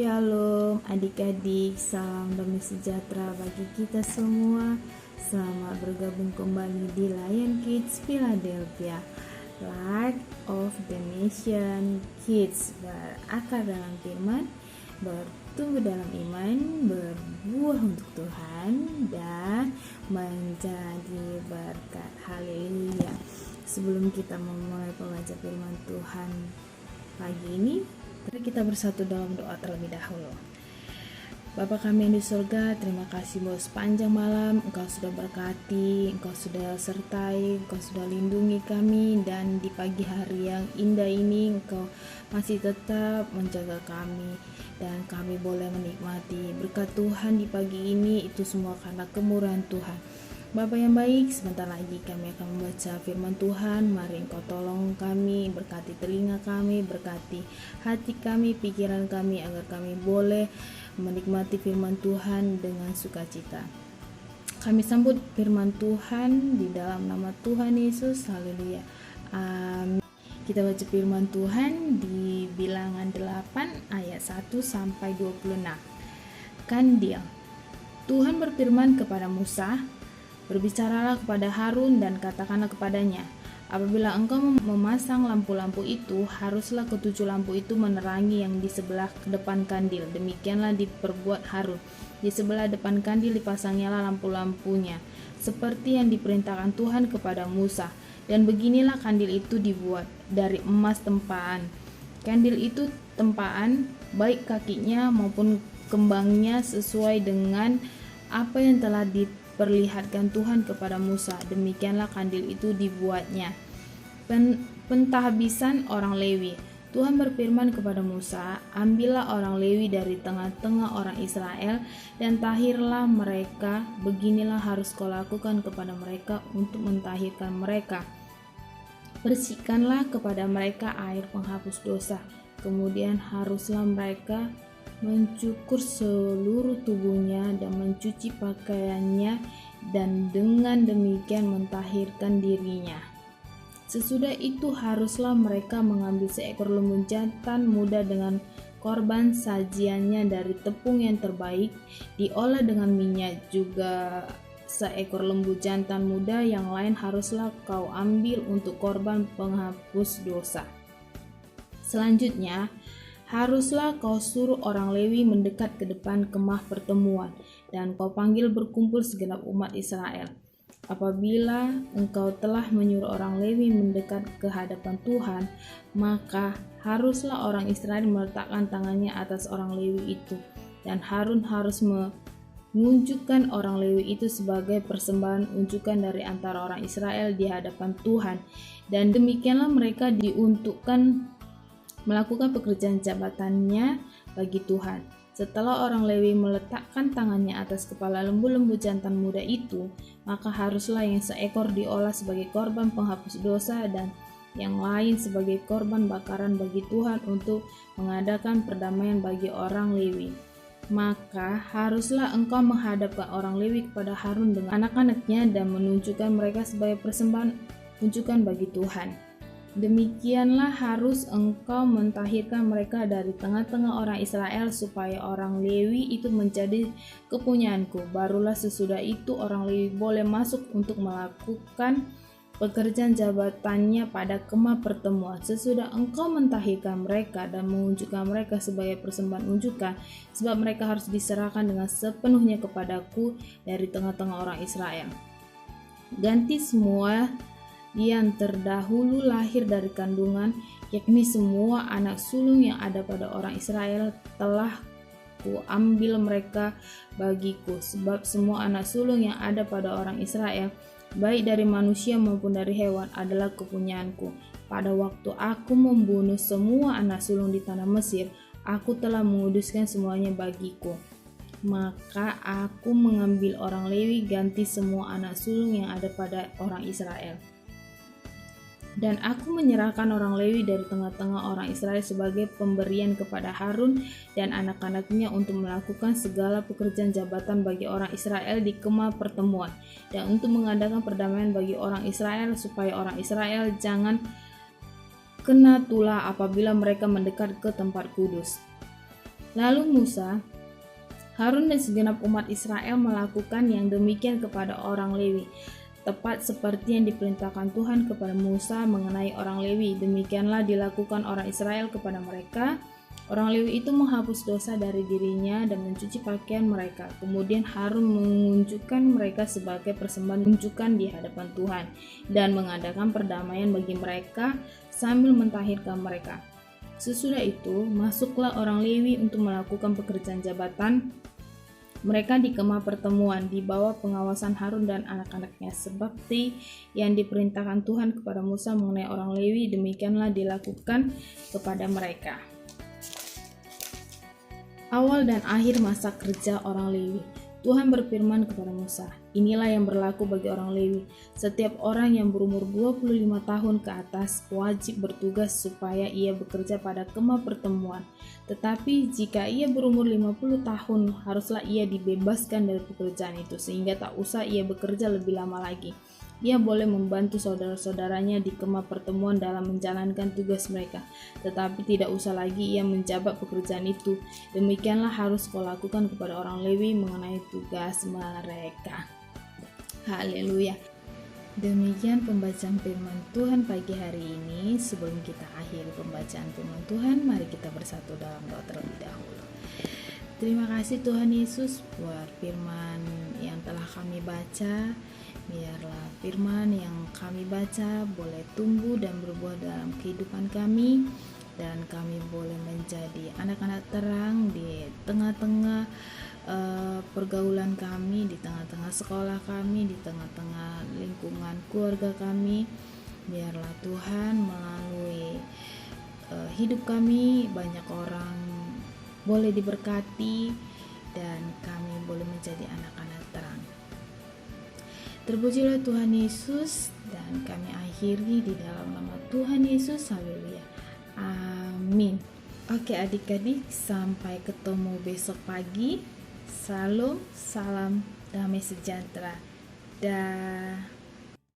Shalom adik-adik, salam damai sejahtera bagi kita semua. Selamat bergabung kembali di Lion Kids Philadelphia, Light of the Nation Kids. Berakar dalam firman, bertumbuh dalam iman, berbuah untuk Tuhan, dan menjadi berkat. Haleluya. Sebelum kita memulai pembacaan firman Tuhan pagi ini, mari kita bersatu dalam doa terlebih dahulu. Bapa kami yang di surga, terima kasih bahwa sepanjang malam Engkau sudah berkati, Engkau sudah sertai, Engkau sudah lindungi kami, dan di pagi hari yang indah ini Engkau masih tetap menjaga kami, dan kami boleh menikmati berkat Tuhan di pagi ini. Itu semua karena kemurahan Tuhan. Bapa yang baik, sebentar lagi kami akan membaca firman Tuhan. Mari Engkau tolong kami, berkati telinga kami, berkati hati kami, pikiran kami, agar kami boleh menikmati firman Tuhan dengan sukacita. Kami sambut firman Tuhan di dalam nama Tuhan Yesus. Haleluya. Amin. Kita baca firman Tuhan di Bilangan 8 ayat 1 sampai 26. Kandil. Tuhan berfirman kepada Musa, "Berbicaralah kepada Harun dan katakanlah kepadanya, apabila engkau memasang lampu-lampu itu, haruslah ketujuh lampu itu menerangi yang di sebelah depan kandil. Demikianlah diperbuat Harun. Di sebelah depan kandil dipasangnyalah lampu-lampunya, seperti yang diperintahkan Tuhan kepada Musa. Dan beginilah kandil itu dibuat dari emas tempaan. Kandil itu tempaan, baik kakinya maupun kembangnya, sesuai dengan apa yang telah diperlihatkan Tuhan kepada Musa. Demikianlah kandil itu dibuatnya." Pentahbisan orang Lewi. Tuhan berfirman kepada Musa, "Ambillah orang Lewi dari tengah-tengah orang Israel dan tahirlah mereka. Beginilah harus kau lakukan kepada mereka untuk mentahirkan mereka. Bersihkanlah kepada mereka air penghapus dosa. Kemudian haruslah mereka mencukur seluruh tubuhnya dan mencuci pakaiannya, dan dengan demikian mentahirkan dirinya. Sesudah itu haruslah mereka mengambil seekor lembu jantan muda dengan korban sajiannya dari tepung yang terbaik, diolah dengan minyak. Juga seekor lembu jantan muda yang lain haruslah kau ambil untuk korban penghapus dosa. Selanjutnya haruslah kau suruh orang Lewi mendekat ke depan kemah pertemuan, dan kau panggil berkumpul segenap umat Israel. Apabila engkau telah menyuruh orang Lewi mendekat ke hadapan Tuhan, maka haruslah orang Israel meletakkan tangannya atas orang Lewi itu, dan Harun harus menunjukkan orang Lewi itu sebagai persembahan unjukan dari antara orang Israel di hadapan Tuhan. Dan demikianlah mereka diuntukkan melakukan pekerjaan jabatannya bagi Tuhan. Setelah orang Lewi meletakkan tangannya atas kepala lembu-lembu jantan muda itu, maka haruslah yang seekor diolah sebagai korban penghapus dosa, dan yang lain sebagai korban bakaran bagi Tuhan untuk mengadakan perdamaian bagi orang Lewi. Maka haruslah engkau menghadapkan orang Lewi kepada Harun dengan anak-anaknya dan menunjukkan mereka sebagai persembahan unjukan bagi Tuhan. Demikianlah harus engkau mentahirkan mereka dari tengah-tengah orang Israel, supaya orang Lewi itu menjadi kepunyaanku. Barulah sesudah itu orang Lewi boleh masuk untuk melakukan pekerjaan jabatannya pada kemah pertemuan. Sesudah engkau mentahirkan mereka dan menunjukkan mereka sebagai persembahan unjukan, sebab mereka harus diserahkan dengan sepenuhnya kepadaku dari tengah-tengah orang Israel. Ganti semua yang terdahulu lahir dari kandungan, yakni semua anak sulung yang ada pada orang Israel, telah kuambil mereka bagiku. Sebab semua anak sulung yang ada pada orang Israel, baik dari manusia maupun dari hewan, adalah kepunyaanku. Pada waktu aku membunuh semua anak sulung di tanah Mesir, aku telah menguduskan semuanya bagiku. Maka aku mengambil orang Lewi ganti semua anak sulung yang ada pada orang Israel. Dan aku menyerahkan orang Lewi dari tengah-tengah orang Israel sebagai pemberian kepada Harun dan anak-anaknya untuk melakukan segala pekerjaan jabatan bagi orang Israel di kemah pertemuan, dan untuk mengadakan perdamaian bagi orang Israel, supaya orang Israel jangan kena tulah apabila mereka mendekat ke tempat kudus. Lalu Musa, Harun dan segenap umat Israel melakukan yang demikian kepada orang Lewi, tepat seperti yang diperintahkan Tuhan kepada Musa mengenai orang Lewi. Demikianlah dilakukan orang Israel kepada mereka. Orang Lewi itu menghapus dosa dari dirinya dan mencuci pakaian mereka. Kemudian Harun mengunjukkan mereka sebagai persembahan unjukan di hadapan Tuhan dan mengadakan perdamaian bagi mereka sambil mentahirkan mereka. Sesudah itu, masuklah orang Lewi untuk melakukan pekerjaan jabatan mereka di kemah pertemuan di bawah pengawasan Harun dan anak-anaknya, seperti yang diperintahkan Tuhan kepada Musa mengenai orang Lewi. Demikianlah dilakukan kepada mereka. Awal dan akhir masa kerja orang Lewi. Tuhan berfirman kepada Musa, inilah yang berlaku bagi orang Lewi. Setiap orang yang berumur 25 tahun ke atas wajib bertugas supaya ia bekerja pada kemah pertemuan. Tetapi jika ia berumur 50 tahun, haruslah ia dibebaskan dari pekerjaan itu, sehingga tak usah ia bekerja lebih lama lagi. Ia boleh membantu saudara-saudaranya di kemah pertemuan dalam menjalankan tugas mereka, tetapi tidak usah lagi ia menjabat pekerjaan itu. Demikianlah harus kau lakukan kepada orang Lewi mengenai tugas mereka. Haleluya. Demikian pembacaan firman Tuhan pagi hari ini. Sebelum kita akhiri pembacaan firman Tuhan, mari kita bersatu dalam doa terlebih dahulu. Terima kasih Tuhan Yesus buat firman yang telah kami baca. Biarlah firman yang kami baca boleh tumbuh dan berbuah dalam kehidupan kami, dan kami boleh menjadi anak-anak terang di tengah-tengah pergaulan kami, di tengah-tengah sekolah kami, di tengah-tengah lingkungan keluarga kami. Biarlah Tuhan melalui hidup kami banyak orang boleh diberkati dan kami boleh menjadi anak-anak terang. Terpujilah Tuhan Yesus, dan kami akhiri di dalam nama Tuhan Yesus. Haleluya. Amin. Oke adik-adik, sampai ketemu besok pagi. Salam, damai sejahtera. Dah.